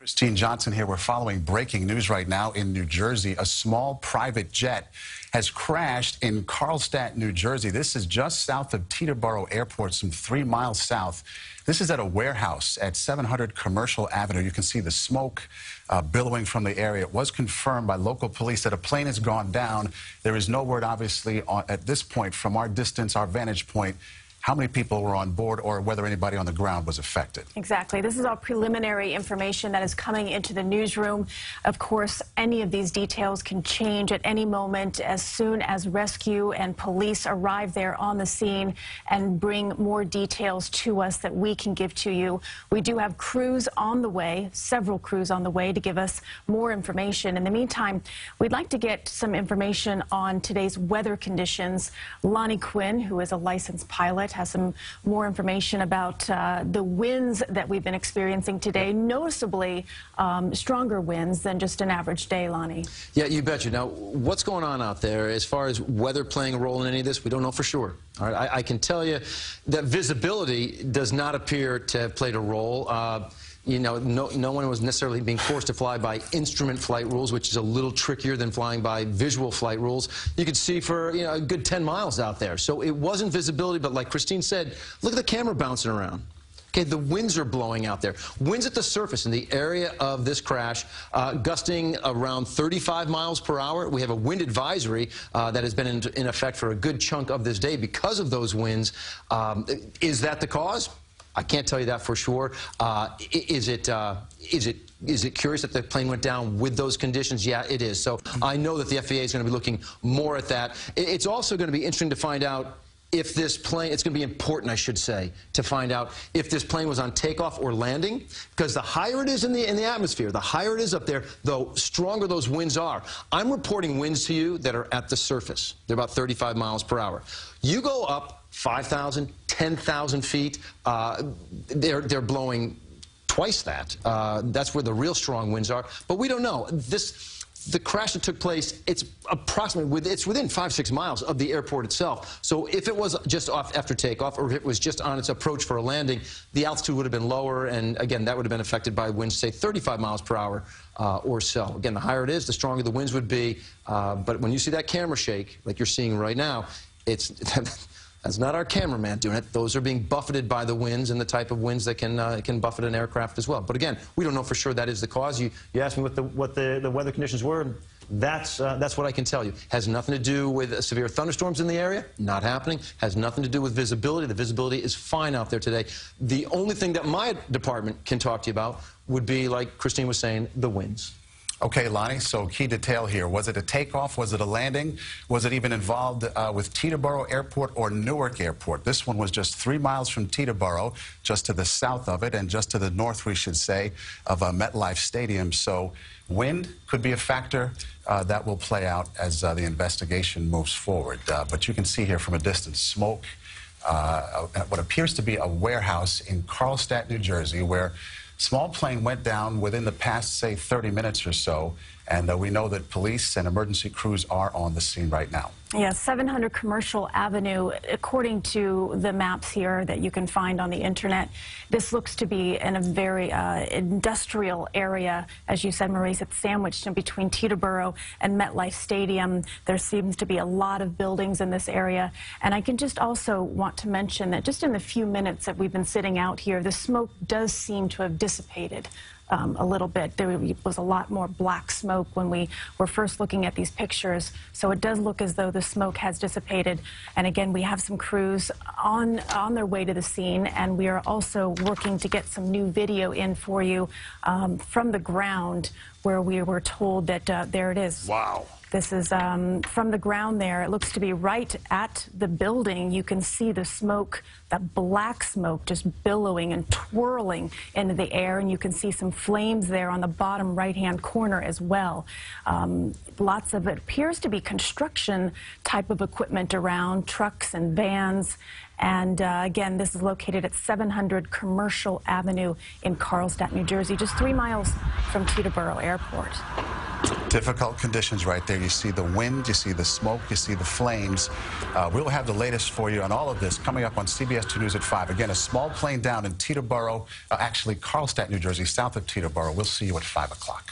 Kristen Johnson here. We're following breaking news right now in New Jersey. A small private jet has crashed in Carlstadt, New Jersey. This is just south of Teterboro Airport, some 3 miles south. This is at a warehouse at 700 Commercial Avenue. You can see the smoke billowing from the area. It was confirmed by local police that a plane has gone down. There is no word, obviously, at this point, from our distance, our vantage point, how many people were on board or whether anybody on the ground was affected. Exactly. This is all preliminary information that is coming into the newsroom. Of course, any of these details can change at any moment as soon as rescue and police arrive there on the scene and bring more details to us that we can give to you. We do have crews on the way, several crews on the way to give us more information. In the meantime, we'd like to get some information on today's weather conditions. Lonnie Quinn, who is a licensed pilot, has some more information about the winds that we've been experiencing today, noticeably stronger winds than just an average day, Lonnie. Yeah, you betcha. Now, what's going on out there as far as weather playing a role in any of this? We don't know for sure. All right, I can tell you that visibility does not appear to have played a role. You know, no one was necessarily being forced to fly by instrument flight rules, which is a little trickier than flying by visual flight rules. You could see for, you know, a good 10 miles out there. So it wasn't visibility, but like Christine said, look at the camera bouncing around. Okay, the winds are blowing out there. Winds at the surface in the area of this crash, gusting around 35 miles per hour. We have a wind advisory that has been in effect for a good chunk of this day because of those winds. Is that the cause? I can't tell you that for sure. Is it curious that the plane went down with those conditions? Yeah, it is. So I know that the FAA is going to be looking more at that. It's also going to be interesting to find out if this plane, it's going to be important, I should say, to find out if this plane was on takeoff or landing, because the higher it is in the atmosphere, the higher it is up there, the stronger those winds are. I'm reporting winds to you that are at the surface. They're about 35 miles per hour. You go up 5,000, 10,000 feet, they're blowing twice that. That's where the real strong winds are. But we don't know. The crash that took place, it's approximately, it's within 5-6 miles of the airport itself. So if it was just off after takeoff or if it was just on its approach for a landing, the altitude would have been lower, and again, that would have been affected by winds, say 35 miles per hour or so. Again, the higher it is, the stronger the winds would be. But when you see that camera shake, like you're seeing right now, that's not our cameraman doing it. Those are being buffeted by the winds and the type of winds that can buffet an aircraft as well. But again, we don't know for sure that is the cause. You asked me what the weather conditions were. That's what I can tell you. Has nothing to do with severe thunderstorms in the area. Not happening. Has nothing to do with visibility. The visibility is fine out there today. The only thing that my department can talk to you about would be, like Christine was saying, the winds. Okay, Lonnie, so key detail here. Was it a takeoff? Was it a landing? Was it even involved with Teterboro Airport or Newark Airport? This one was just 3 miles from Teterboro, just to the south of it, and just to the north, we should say, of MetLife Stadium. So wind could be a factor that will play out as the investigation moves forward. But you can see here from a distance smoke, what appears to be a warehouse in Carlstadt, New Jersey, where small plane went down within the past, say, 30 minutes or so, and we know that police and emergency crews are on the scene right now. Yeah, 700 Commercial Avenue, according to the maps here that you can find on the internet, this looks to be in a very industrial area. As you said, Maurice, it's sandwiched in between Teterboro and MetLife Stadium. There seems to be a lot of buildings in this area. And I can just also want to mention that just in the few minutes that we've been sitting out here, the smoke does seem to have dissipated a little bit. There was a lot more black smoke when we were first looking at these pictures. So it does look as though the smoke has dissipated. And again, we have some crews on their way to the scene, and we are also working to get some new video in for you from the ground, where we were told that there it is. Wow. This is from the ground there. It looks to be right at the building. You can see the smoke, that black smoke, just billowing and twirling into the air, and you can see some flames there on the bottom right-hand corner as well. Lots of it appears to be construction type of equipment around, trucks and vans. And again, this is located at 700 Commercial Avenue in Carlstadt, New Jersey, just 3 miles from Teterboro Airport. Difficult conditions right there. You see the wind, you see the smoke, you see the flames. We'll have the latest for you on all of this coming up on CBS 2 News at 5. Again, a small plane down in Teterboro, actually Carlstadt, New Jersey, south of Teterboro. We'll see you at 5 o'clock.